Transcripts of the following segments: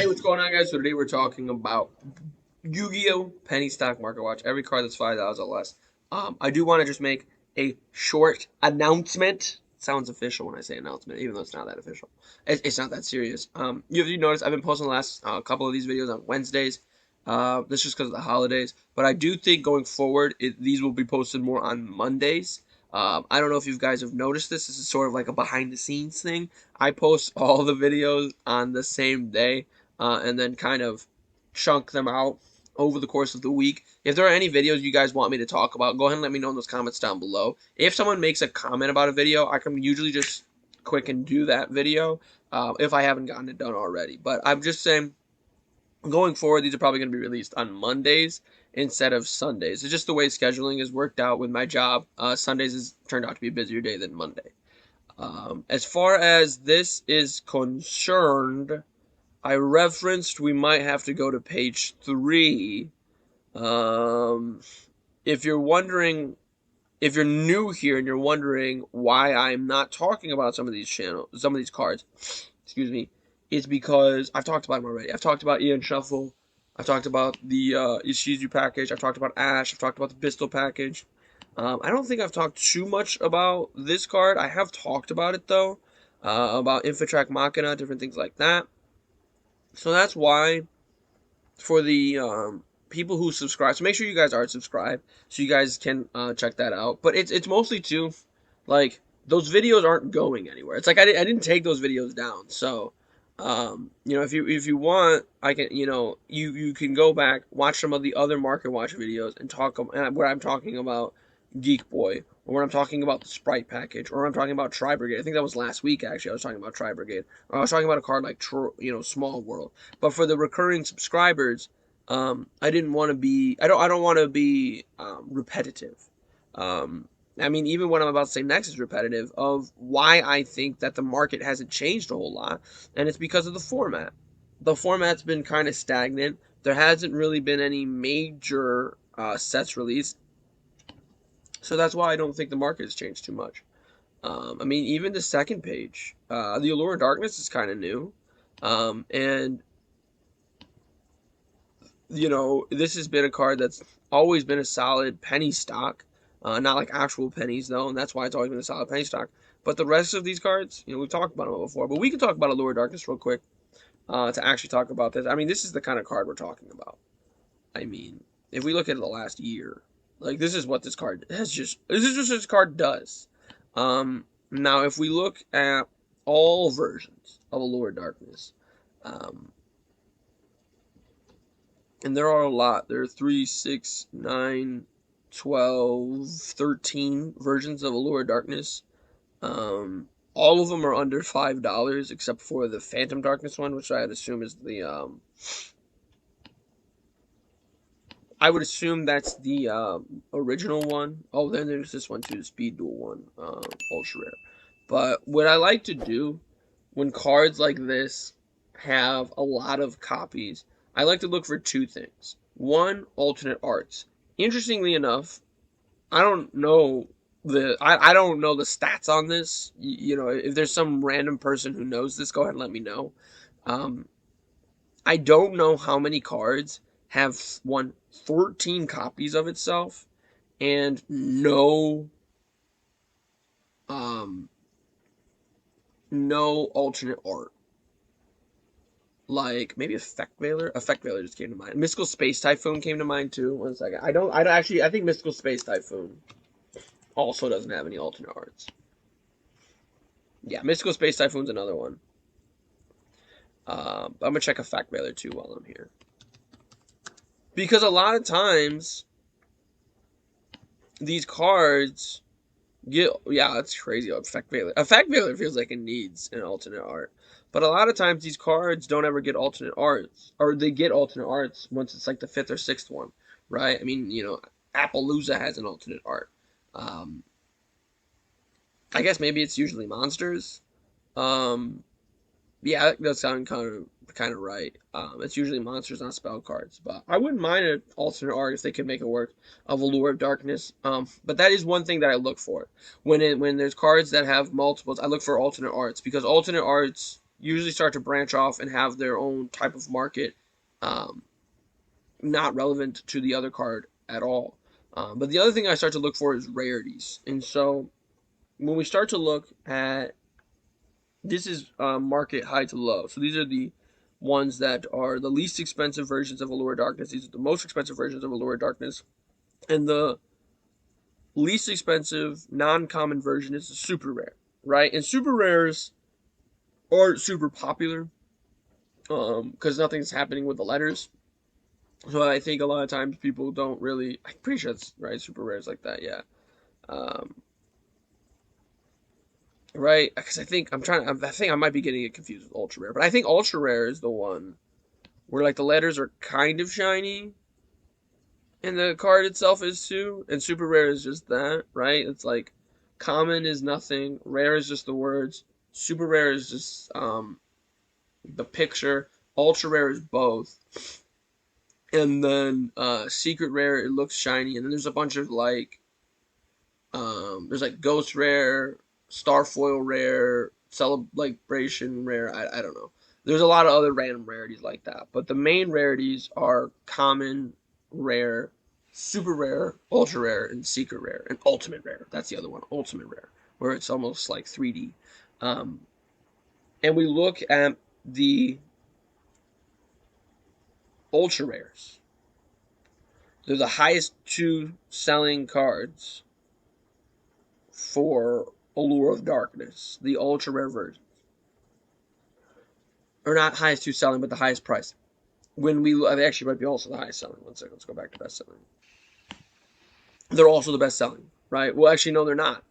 Hey, what's going on, guys? So today we're talking about Yu-Gi-Oh! Penny Stock Market Watch. Every card that's $5 or less. I do want to just make a short announcement. Sounds official when I say announcement, even though it's not that official. It's not that serious. You noticed I've been posting the last couple of these videos on Wednesdays. That's just because of the holidays. But I do think going forward, these will be posted more on Mondays. I don't know if you guys have noticed this. This is sort of like a behind-the-scenes thing. I post all the videos on the same day, and then kind of chunk them out over the course of the week. If there are any videos you guys want me to talk about, go ahead and let me know in those comments down below. If someone makes a comment about a video, I can usually just quick and do that video if I haven't gotten it done already. But I'm just saying, going forward, these are probably going to be released on Mondays instead of Sundays. It's just the way scheduling is worked out with my job. Sundays has turned out to be a busier day than Monday. As far as this is concerned, I referenced we might have to go to page 3. If you're wondering, if you're new here and you're wondering why I'm not talking about some of these cards, excuse me, it's because I've talked about them already. I've talked about Ian Shuffle. I've talked about the Yugioh package. I've talked about Ash. I've talked about the Pistol package. I don't think I've talked too much about this card. I have talked about it, though, about Infiltrack Machina, different things like that. So that's why, for the people who subscribe, so make sure you guys are subscribed so you guys can check that out. But it's mostly too, like, those videos aren't going anywhere. It's like I didn't take those videos down. So if you want, I can, you can go back, watch some of the other Market Watch videos and talk where I'm talking about Geek Boy, or when I'm talking about the Sprite package, or I'm talking about Tri Brigade. I think that was last week, actually. I was talking about Tri Brigade, or I was talking about a card like Small World. But for the recurring subscribers, I didn't want to be. I don't want to be repetitive. I mean, even what I'm about to say next is repetitive of why I think that the market hasn't changed a whole lot, and it's because of the format. The format's been kind of stagnant. There hasn't really been any major sets released. So that's why I don't think the market has changed too much. I mean, even the second page, the Allure of Darkness is kind of new. And, this has been a card that's always been a solid penny stock. Not like actual pennies, though, and that's why it's always been a solid penny stock. But the rest of these cards, we've talked about them before. But we can talk about Allure of Darkness real quick to actually talk about this. I mean, this is the kind of card we're talking about. I mean, if we look at the last year, like, this is what this card this is just what this card does. Now, if we look at all versions of Allure of Darkness, and there are a lot. There are 3, 6, 9, 12, 13 versions of Allure of Darkness. All of them are under $5, except for the Phantom Darkness one, which I'd assume is the I would assume that's the original one. Oh, then there's this one too, the Speed Duel one, ultra rare. But what I like to do when cards like this have a lot of copies, I like to look for two things. One, alternate arts. Interestingly enough, I don't know I don't know the stats on this. If there's some random person who knows this, go ahead and let me know. I don't know how many cards have 14 copies of itself and no alternate art. Like maybe Effect Veiler. Effect Veiler just came to mind. Mystical Space Typhoon came to mind too. One second. I think Mystical Space Typhoon also doesn't have any alternate arts. Yeah, Mystical Space Typhoon's another one. I'm gonna check Effect Veiler too while I'm here. Because a lot of times, these cards that's crazy. Effect Veiler. Effect Veiler feels like it needs an alternate art. But a lot of times, these cards don't ever get alternate arts. Or they get alternate arts once it's like the 5th or 6th one, right? I mean, Appaloosa has an alternate art. I guess maybe it's usually monsters. Yeah, that does sound kind of right. It's usually monsters, not spell cards, but I wouldn't mind an alternate art if they could make it work of Allure of Darkness. But that is one thing that I look for when there's cards that have multiples. I look for alternate arts because alternate arts, usually start to branch off and have their own type of market, um, not relevant to the other card at all. But the other thing I start to look for is rarities. And so when we start to look at this is market high to low. So these are the ones that are the least expensive versions of Allure Darkness. These are the most expensive versions of Allure Darkness. And the least expensive non-common version is the super rare, right? And super rares are super popular because nothing's happening with the letters. So I think a lot of times people don't really. I'm pretty sure it's right. Super rares like that, yeah. Um, right? Because I think I'm trying. I think I might be getting it confused with ultra rare, but I think ultra rare is the one where like the letters are kind of shiny, and the card itself is too. And super rare is just that, right? It's like common is nothing, rare is just the words, super rare is just the picture, ultra rare is both, and then secret rare it looks shiny, and then there's a bunch of like there's like ghost rare, starfoil rare, celebration rare. I don't know. There's a lot of other random rarities like that, but the main rarities are common, rare, super rare, ultra rare, and secret rare, and ultimate rare. That's the other one, ultimate rare, where it's almost like 3D. Um, and we look at the ultra rares. They're the highest two selling cards for Allure of Darkness, the ultra rare version. Or not highest two selling, but the highest price. When we they actually might be also the highest selling. One second, let's go back to best selling. They're also the best selling, right? Well, actually, no, they're not.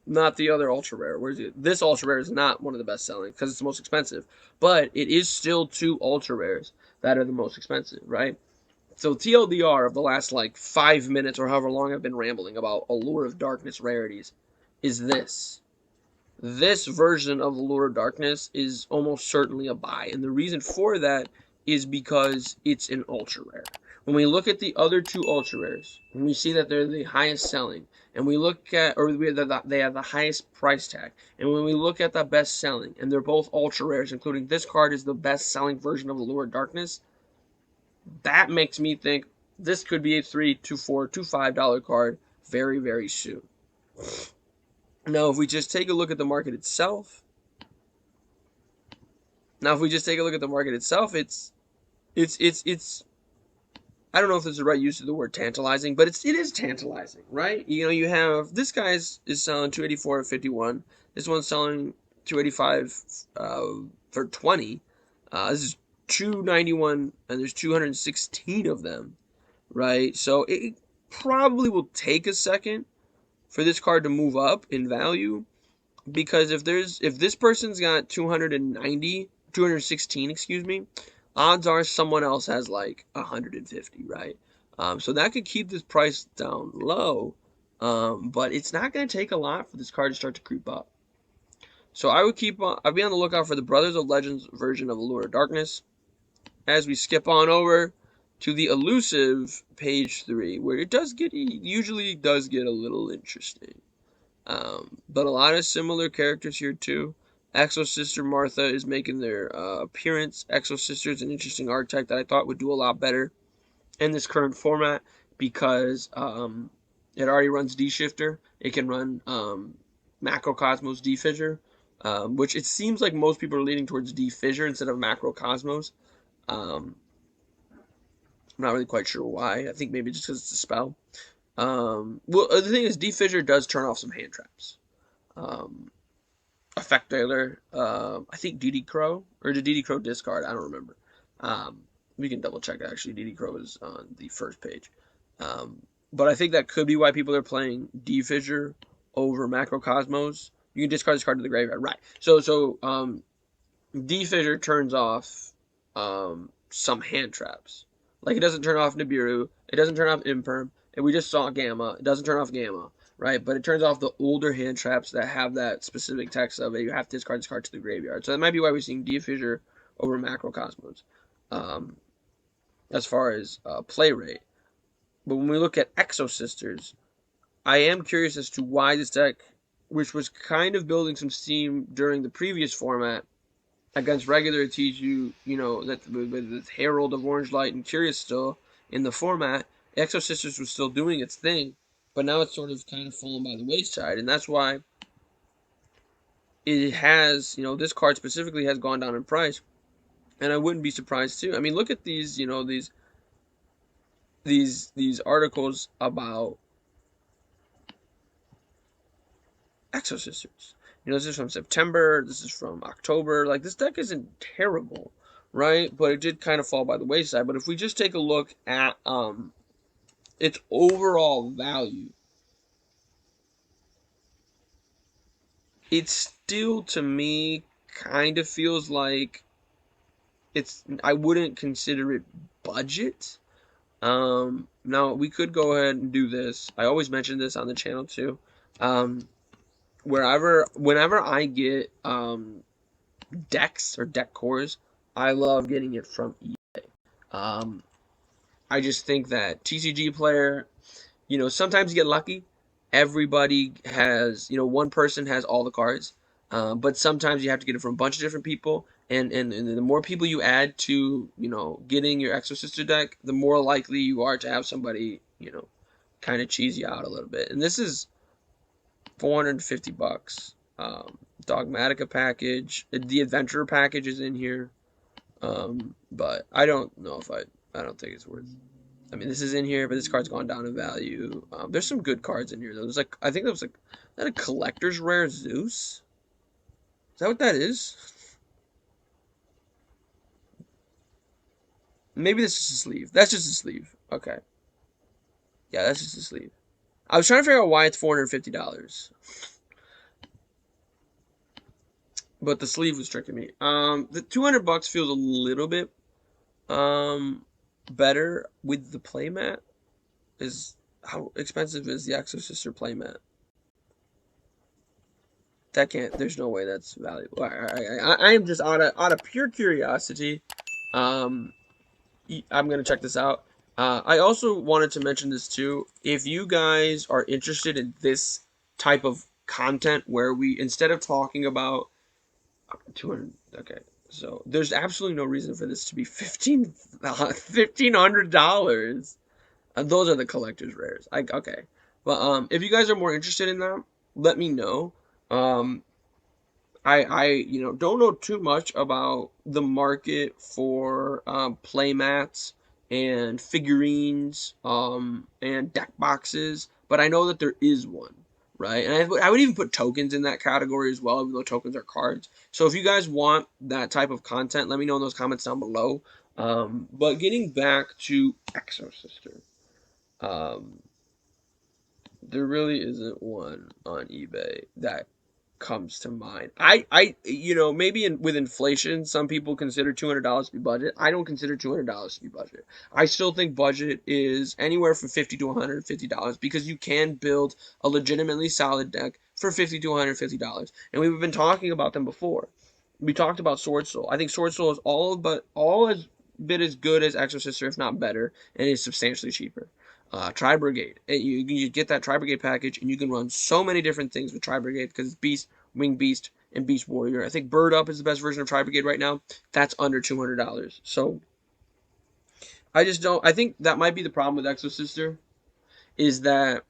Not the other ultra rare. Where's it? This ultra rare is not one of the best selling because it's the most expensive, but it is still two ultra rares that are the most expensive, right? So TLDR of the last like 5 minutes or however long I've been rambling about Allure of Darkness rarities is this. This version of Allure of Darkness is almost certainly a buy, and the reason for that is because it's an ultra rare. When we look at the other two ultra rares, and we see that they're the highest selling, and we look at, or they have the highest price tag, and when we look at the best selling, and they're both ultra rares, including this card is the best selling version of Allure of Darkness, that makes me think this could be a $3 to $4 to $5 card very, very soon. Now, if we just take a look at the market itself, it's I don't know if it's the right use of the word tantalizing, but it is tantalizing, right? You know, you have this guy is selling 284 at 51. This one's selling 285 for 20. This is 291, and there's 216 of them, right? So it probably will take a second for this card to move up in value, because if this person's got 216, excuse me, odds are someone else has like 150, right? So that could keep this price down low, but it's not going to take a lot for this card to start to creep up. So I'd be on the lookout for the Brothers of Legends version of Allure of Darkness. As we skip on over to the elusive page 3, where it usually does get a little interesting. But a lot of similar characters here too. Exo Sister Martha is making their appearance. Exo Sister is an interesting archetype that I thought would do a lot better in this current format because it already runs D-Shifter. It can run Macrocosmos D-Fissure, which it seems like most people are leaning towards D-Fissure instead of Macrocosmos. I'm not really quite sure why. I think maybe just because it's a spell. Well, the thing is, D-Fissure does turn off some hand traps. Effect Dealer, I think DD Crow, or did DD Crow discard? I don't remember. We can double check actually. DD Crow is on the first page. But I think that could be why people are playing D-Fissure over Macrocosmos. You can discard this card to the graveyard, right? So D-Fissure turns off some hand traps. Like it doesn't turn off Nibiru, it doesn't turn off Imperm, and we just saw Gamma. It doesn't turn off Gamma, right? But it turns off the older hand traps that have that specific text of it. You have to discard this card to the graveyard. So that might be why we're seeing D-Fissure over Macrocosmos as far as play rate. But when we look at Exo Sisters, I am curious as to why this deck, which was kind of building some steam during the previous format, against regular, it teaches you, you know, that with Herald of Orange Light and Curious still in the format, Exo Sisters was still doing its thing, but now it's sort of kind of fallen by the wayside, and that's why it has, you know, this card specifically has gone down in price, and I wouldn't be surprised too. I mean, look at these, you know, these articles about Exo Sisters. You know, this is from September. This is from October. Like, this deck isn't terrible, right? But it did kind of fall by the wayside. But if we just take a look at its overall value, it still, to me, kind of feels like it's. I wouldn't consider it budget. Now we could go ahead and do this. I always mention this on the channel too. Whenever I get decks or deck cores, I love getting it from eBay. Um, I just think that TCG player, you know, sometimes you get lucky. Everybody has, you know, one person has all the cards, but sometimes you have to get it from a bunch of different people. And the more people you add to, you know, getting your Exorcister deck, the more likely you are to have somebody, you know, kind of cheese you out a little bit. And this is $450. Dogmatica package, the Adventurer package is in here, but I don't know if I don't think it's worth. I mean, this is in here, but this card's gone down in value. There's some good cards in here though. There's like I think that was like that a collector's rare Zeus. Is that what that is? Maybe this is a sleeve. That's just a sleeve. Okay, yeah, that's just a sleeve. I was trying to figure out why it's $450. But the sleeve was tricking me. The $200 feels a little bit better with the playmat. Is how expensive is the Exorcister playmat? That can't. There's no way that's valuable. I am just out of pure curiosity. Um, I'm gonna check this out. I also wanted to mention this too. If you guys are interested in this type of content, where we instead of talking about 200, okay, so there's absolutely no reason for this to be $1,500. Those are the collector's rares. Okay, but if you guys are more interested in that, let me know. Um, I you know don't know too much about the market for playmats and figurines and deck boxes, but I know that there is one, right? And I would even put tokens in that category as well, even though tokens are cards. So if you guys want that type of content, let me know in those comments down below. But getting back to Exo Sister, um, there really isn't one on eBay that comes to mind. You know, maybe with inflation, some people consider $200 to be budget. I don't consider $200 to be budget. I still think budget is anywhere from $50 to $150 because you can build a legitimately solid deck for $50 to $150. And we've been talking about them before. We talked about Sword Soul. I think Sword Soul is all as bit as good as Exorcister, if not better, and is substantially cheaper. Tri Brigade. You get that Tri Brigade package, and you can run so many different things with Tri Brigade because it's Beast, Wing Beast, and Beast Warrior. I think Bird Up is the best version of Tri Brigade right now. That's under $200. So I just don't. I think that might be the problem with Exosister is that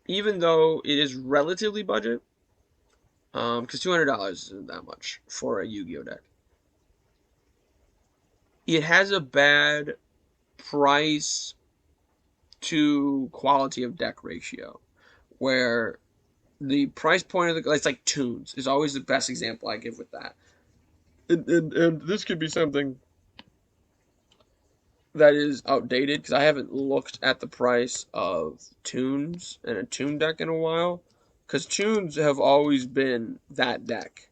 even though it is relatively budget, because $200 isn't that much for a Yu-Gi-Oh deck, it has a bad price to quality of deck ratio where the price point of the it's like tunes is always the best example I give with that. And this could be something that is outdated because I haven't looked at the price of tunes and a tune deck in a while. Because tunes have always been that deck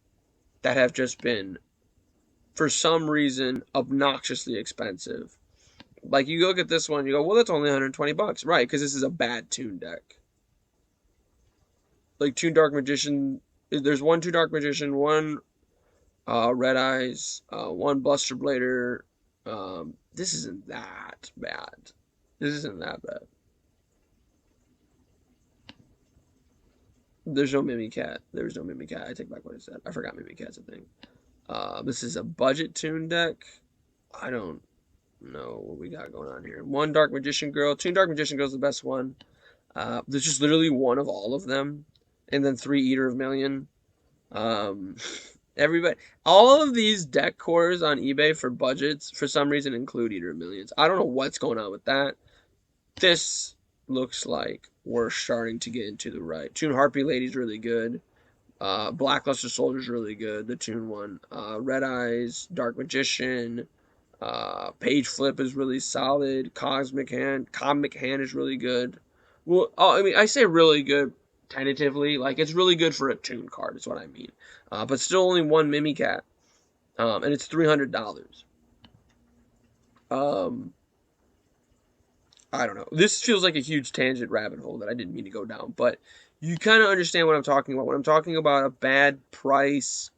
that have just been, for some reason, obnoxiously expensive. Like you look at this one, you go, well, that's only $120, right? Because this is a bad tune deck. Like Toon Dark Magician, there's one Toon Dark Magician, one Red Eyes, one Buster Blader. This isn't that bad. This isn't that bad. There's no Mimicat. There's no Mimicat. I take back what I said. I forgot Mimicat's a thing. This is a budget tune deck. I don't know what we got going on here. One Dark Magician Girl. Toon Dark Magician Girl is the best one. There's just literally one of all of them. And then 3 Eater of Million. Um, everybody, all of these deck cores on eBay for budgets, for some reason, include Eater of Millions. I don't know what's going on with that. This looks like we're starting to get into the right. Toon Harpy Lady's really good. Blackluster Soldier's really good, the Toon one. Red Eyes, Dark Magician, Page Flip is really solid. Cosmic Hand is really good. Well, I mean, I say really good tentatively. Like, it's really good for a Toon card, is what I mean. But still only one Mimicat. And it's $300. I don't know. This feels like a huge tangent rabbit hole that I didn't mean to go down. But you kind of understand what I'm talking about. When I'm talking about a bad price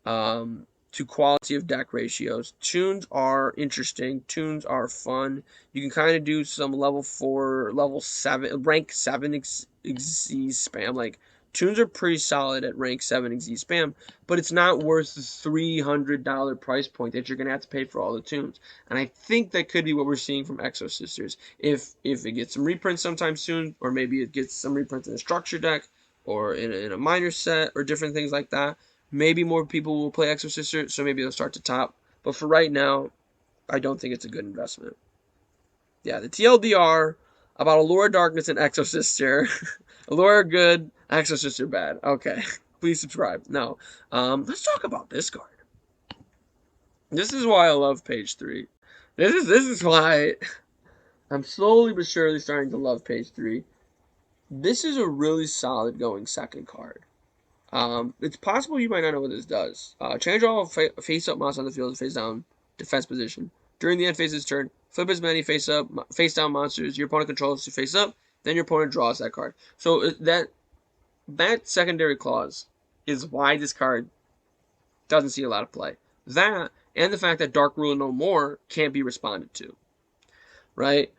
to quality of deck ratios, tunes are interesting. Tunes are fun. You can kind of do some level 4, level 7, rank 7 XZ spam. Like, tunes are pretty solid at rank 7 XZ spam, but it's not worth the $300 price point that you're going to have to pay for all the tunes. And I think that could be what we're seeing from Exo Sisters. If it gets some reprints sometime soon, or maybe it gets some reprints in a structure deck, or in a minor set, or different things like that, maybe more people will play Exo Sister, so maybe they'll start to top. But for right now, I don't think it's a good investment. Yeah, the TLDR about Allure Darkness and Exo Sister. Allure good, Exo Sister bad. Okay, please subscribe. No, let's talk about this card. This is why I love page 3. This is why I'm slowly but surely starting to love page 3. This is a really solid going second card. It's possible you might not know what this does. Change all face-up monsters on the field to face-down defense position. During the end phase of his turn, flip as many face-down monsters your opponent controls to face-up, then your opponent draws that card. So that secondary clause is why this card doesn't see a lot of play. That, and the fact that Dark Rule No More can't be responded to. Right?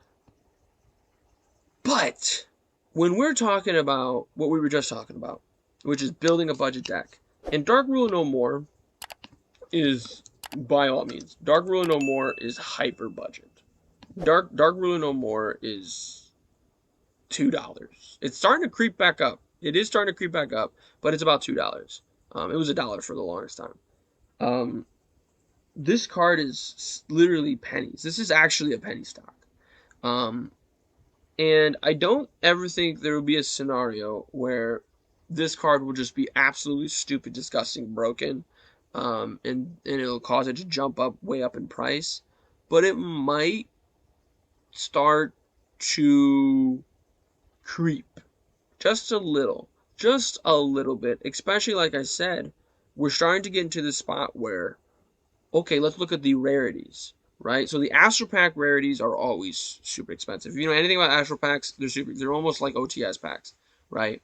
But when we're talking about what we were just talking about, which is building a budget deck, and Dark Rule No More is, by all means, Dark Rule No More is hyper budget. Dark Rule No More is $2. It's starting to creep back up. It is starting to creep back up, but it's about $2. It was $1 for the longest time. This card is literally pennies. This is actually a penny stock. And I don't ever think there will be a scenario where this card will just be absolutely stupid, disgusting, broken, and it'll cause it to jump up way up in price. But it might start to creep just a little bit. Especially, like I said, we're starting to get into the spot where, okay, let's look at the rarities. Right, so the Astro Pack rarities are always super expensive. If you know anything about Astro Packs, they're almost like OTS packs, right?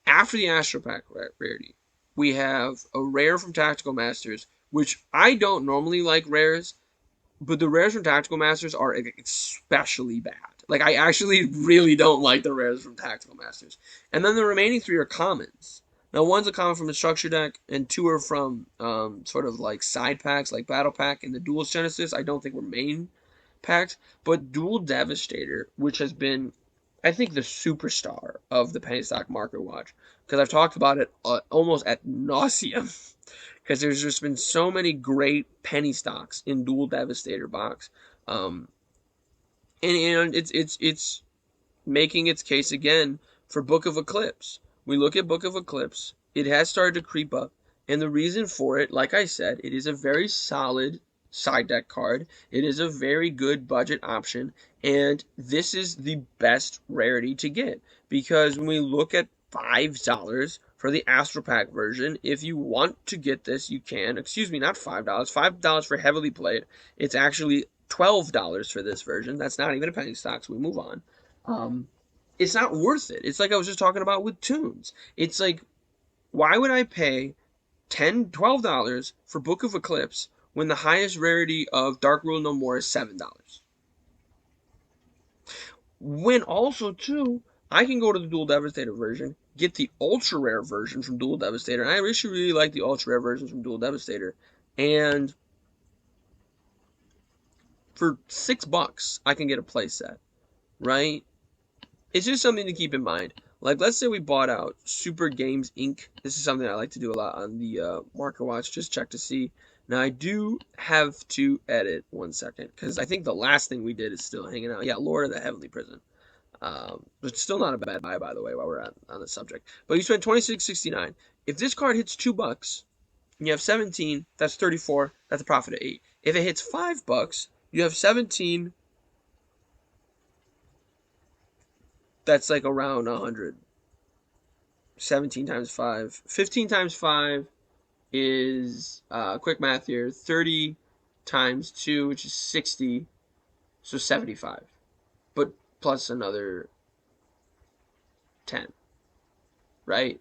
After the Astro Pack rarity, we have a rare from Tactical Masters, which I don't normally like rares, but the rares from Tactical Masters are especially bad. Like, I actually really don't like the rares from Tactical Masters. And then the remaining 3 are commons. Now, one's a common from the structure deck, and 2 are from sort of like side packs, like Battle Pack and the Duelist Genesis. I don't think were main packs, but Duel Devastator, which has been, I think, the superstar of the penny stock market watch, because I've talked about it almost ad nauseum, because there's just been so many great penny stocks in Duel Devastator box, and it's making its case again for Book of Eclipse. We look at Book of Eclipse, it has started to creep up, and the reason for it, like I said, it is a very solid side deck card. It is a very good budget option, and this is the best rarity to get, because when we look at $5 for the Astro Pack version, if you want to get this, you can. Excuse me, not $5. $5 for heavily played. It's actually $12 for this version. That's not even a penny stock, so we move on. It's not worth it. It's like I was just talking about with tunes. It's like, why would I pay $10, $12 for Book of Eclipse when the highest rarity of Dark Rule No More is $7? When also, too, I can go to the Duel Devastator version, get the ultra rare version from Dual Devastator. And I actually really like the ultra rare versions from Dual Devastator. And for $6, I can get a playset, right? It's just something to keep in mind. Like, let's say we bought out Super Games Inc. This is something I like to do a lot on the Market Watch. Just check to see. Now, I do have to edit 1 second because I think the last thing we did is still hanging out. Yeah, Lord of the Heavenly Prison. It's still not a bad buy, by the way, while we're on the subject. But you spend $26.69. If this card hits $2 and you have 17, that's 34. That's a profit of 8. If it hits $5, you have 17. That's like around 100. 17 times 5. 15 times 5 is, quick math here, 30 times 2, which is 60. So 75. But plus another 10. Right?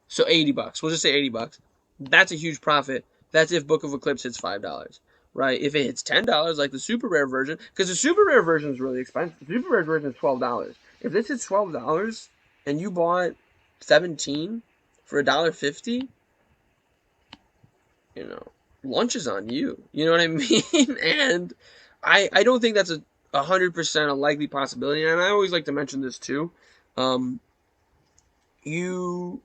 So $80. We'll just say $80. That's a huge profit. That's if Book of Eclipse hits $5. Right? If it hits $10, like the super rare version, because the super rare version is really expensive. The super rare version is $12. If this hits $12 and you bought 17 for $1.50, lunch is on you. You know what I mean? And I don't think that's 100% a likely possibility. And I always like to mention this too. You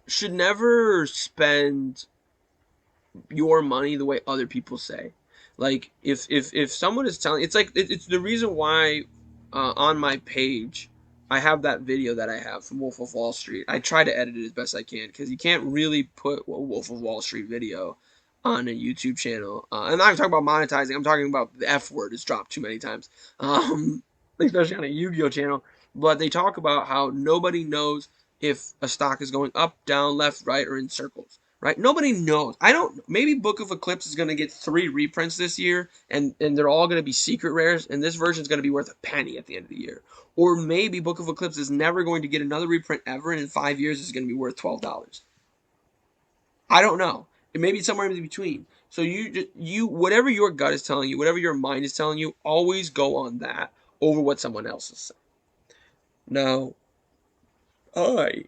should never spend your money the way other people say. Like if someone is telling, it's like it's the reason why on my page I have that video that I have from Wolf of Wall Street. I try to edit it as best I can because you can't really put a Wolf of Wall Street video on a YouTube channel. And I'm talking about monetizing. I'm talking about the F word. It's dropped too many times, especially on a Yu-Gi-Oh channel. But they talk about how nobody knows if a stock is going up, down, left, right, or in circles. Right? Nobody knows. I don't. Maybe Book of Eclipse is going to get 3 reprints this year, and they're all going to be secret rares, and this version is going to be worth a penny at the end of the year. Or maybe Book of Eclipse is never going to get another reprint ever, and in 5 years it's going to be worth $12. I don't know. It may be somewhere in between. So you whatever your gut is telling you, whatever your mind is telling you, always go on that over what someone else is saying. Now, I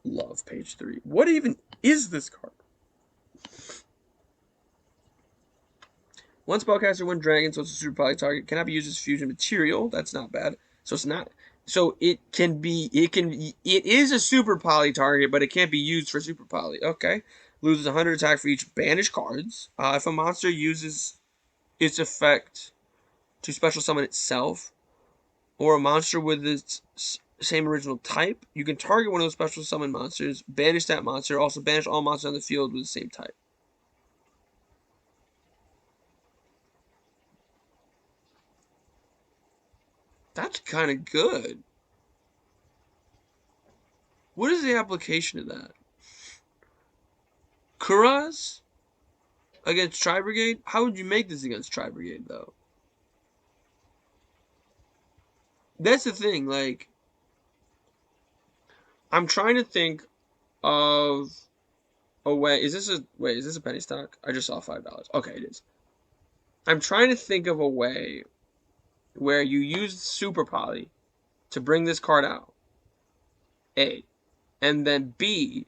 love page 3. What even is this card? One spellcaster, one dragon, so it's a super poly target. Cannot be used as fusion material. That's not bad. So it's not. So it is a super poly target, but it can't be used for super poly. Okay. Loses 100 attack for each banished cards. If a monster uses its effect to special summon itself, or a monster with its same original type, you can target one of those special summon monsters, banish that monster, also banish all monsters on the field with the same type. That's kind of good. What is the application of that? Kuraz against Tri Brigade? How would you make this against Tri Brigade, though? That's the thing, like, I'm trying to think of a way. Is this a penny stock? I just saw $5. Okay, it is. I'm trying to think of a way where you use Super Poly to bring this card out. A. And then B,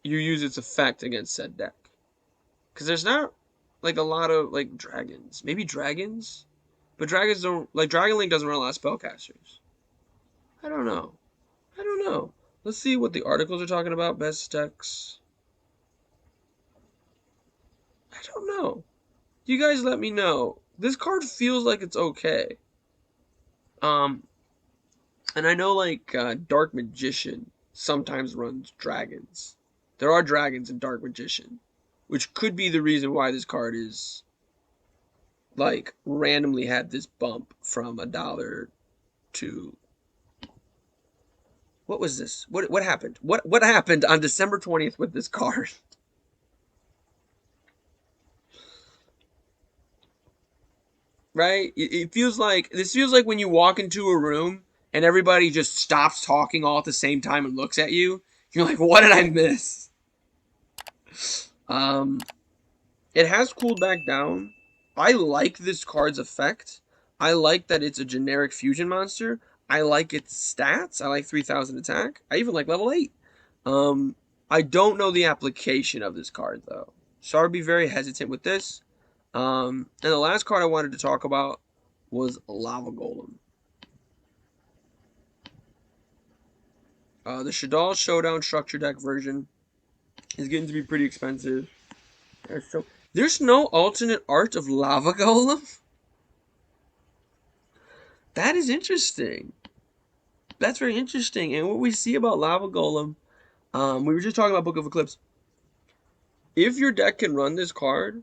you use its effect against said deck. Because there's not, like, a lot of, like, dragons. Maybe dragons? But dragons don't, like, Dragon Link doesn't run a lot of spellcasters. I don't know. Let's see what the articles are talking about. Best decks. I don't know. You guys let me know. This card feels like it's okay. And I know, like, Dark Magician sometimes runs dragons. There are dragons in Dark Magician, which could be the reason why this card is, like, randomly had this bump from $1 to... What was this? What happened? What happened on December 20th with this card? Right? It feels like, this feels like when you walk into a room and everybody just stops talking all at the same time and looks at you. You're like, what did I miss? It has cooled back down. I like this card's effect. I like that it's a generic fusion monster. I like its stats. I like 3,000 attack. I even like level 8. Um, I don't know the application of this card, though. So I'd be very hesitant with this. And the last card I wanted to talk about was Lava Golem. The Shaddoll Showdown Structure Deck version is getting to be pretty expensive. There's no alternate art of Lava Golem? That is interesting. That's very interesting. And what we see about Lava Golem, we were just talking about Book of Eclipse. If your deck can run this card,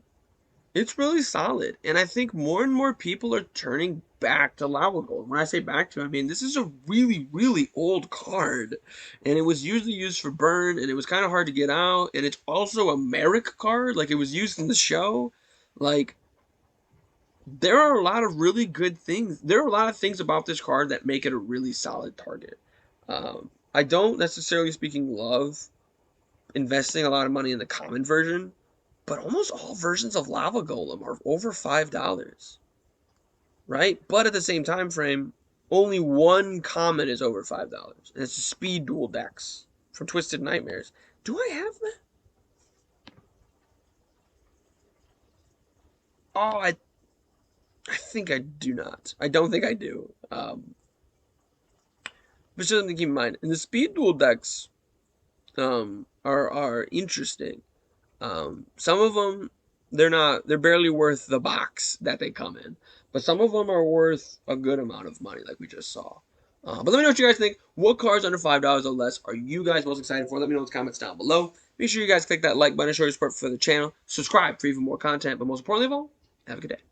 it's really solid. And I think more and more people are turning back to Lava Golem. When I say back to, I mean this is a really, really old card. And it was usually used for burn, and it was kind of hard to get out. And it's also a Merrick card. Like, it was used in the show. Like, there are a lot of really good things. There are a lot of things about this card that make it a really solid target. I don't necessarily speaking love investing a lot of money in the common version, but almost all versions of Lava Golem are over $5, right? But at the same time frame, only one common is over $5, and it's a Speed Duel Dex from Twisted Nightmares. Do I have that? Oh, I think I do not. I don't think I do. But something to keep in mind. And the Speed Duel decks are interesting. Some of them, they're barely worth the box that they come in, but some of them are worth a good amount of money, like we just saw. But let me know what you guys think. What cards under $5 or less are you guys most excited for? Let me know in the comments down below. Make sure you guys click that like button, show your support for the channel, subscribe for even more content, but most importantly of all, have a good day.